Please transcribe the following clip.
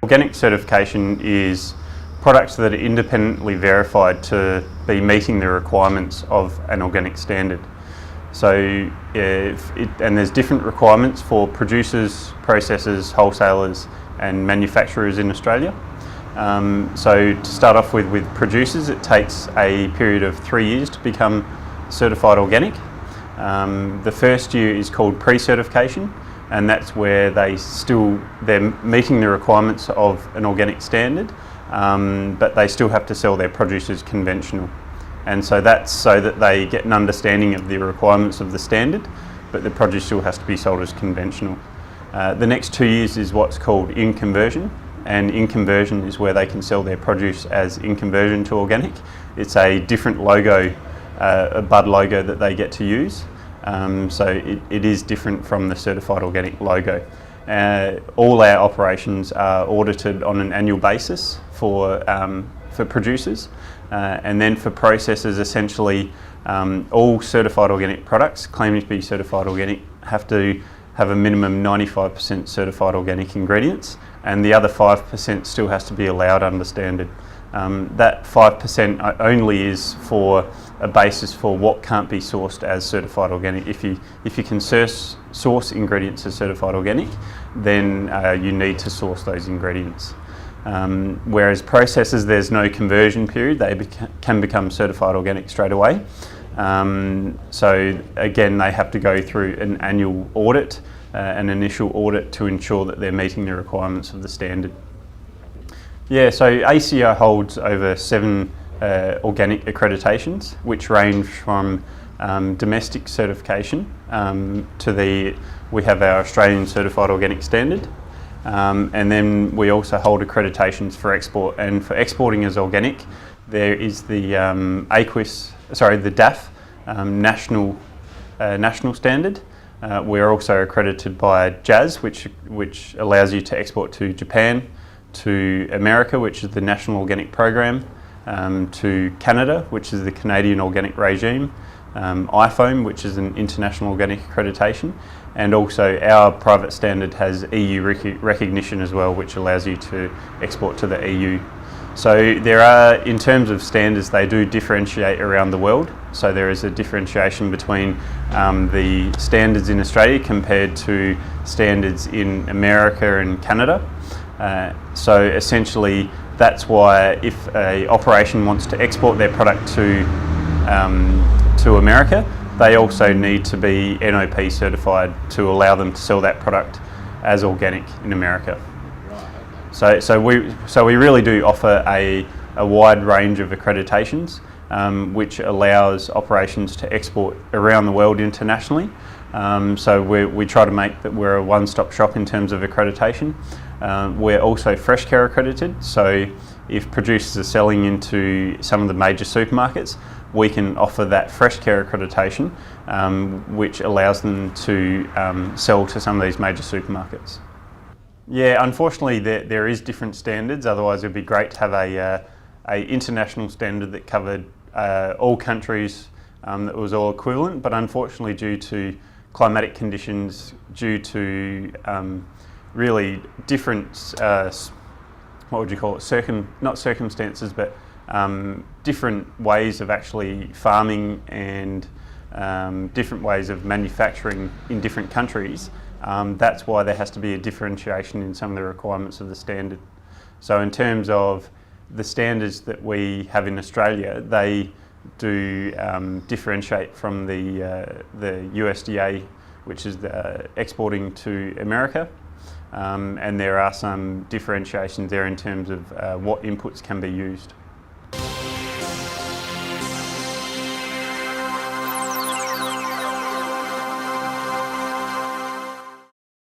Organic certification is products that are independently verified to be meeting the requirements of an organic standard. So, and there's different requirements for producers, processors, wholesalers and manufacturers in Australia. So to start off with producers, it takes a period of 3 years to become certified organic. The first year is called pre-certification, and that's where they're meeting the requirements of an organic standard, but they still have to sell their produce as conventional. And so that's so that they get an understanding of the requirements of the standard, but the produce still has to be sold as conventional. The next 2 years is what's called in conversion, and in conversion is where they can sell their produce as in conversion to organic. It's a different logo, a bud logo that they get to use. So it is different from the certified organic logo. All our operations are audited on an annual basis for producers, and then for processors, essentially all certified organic products claiming to be certified organic have to have a minimum 95% certified organic ingredients, and the other 5% still has to be allowed under standard. That 5% only is for a basis for what can't be sourced as certified organic. If you can source ingredients as certified organic, then you need to source those ingredients. Whereas processors, there's no conversion period; they can become certified organic straight away. So again, they have to go through an annual audit, an initial audit to ensure that they're meeting the requirements of the standard. Yeah, so ACO holds over 7 organic accreditations, which range from domestic certification we have our Australian Certified Organic Standard, and then we also hold accreditations for export. And for exporting as organic, there is the the DAF national standard. We're also accredited by JAS, which allows you to export to Japan, to America, which is the National Organic Program, to Canada, which is the Canadian Organic Regime, IFOAM, which is an international organic accreditation, and also our private standard has EU recognition as well, which allows you to export to the EU. So there are, in terms of standards, they do differentiate around the world. So there is a differentiation between the standards in Australia compared to standards in America and Canada. So essentially, that's why if an operation wants to export their product to America, they also need to be NOP certified to allow them to sell that product as organic in America. So we really do offer a wide range of accreditations, which allows operations to export around the world internationally. So we try to make that we're a one-stop shop in terms of accreditation. We're also Freshcare accredited, so if producers are selling into some of the major supermarkets, we can offer that Freshcare accreditation, which allows them to sell to some of these major supermarkets. Yeah, unfortunately there is different standards, otherwise it would be great to have a international standard that covered all countries, that was all equivalent, but unfortunately due to climatic conditions, due to really different, what would you call it, not circumstances, but different ways of actually farming and different ways of manufacturing in different countries. That's why there has to be a differentiation in some of the requirements of the standard. So in terms of the standards that we have in Australia, they do differentiate from the USDA, which is exporting to America, and there are some differentiations there in terms of what inputs can be used.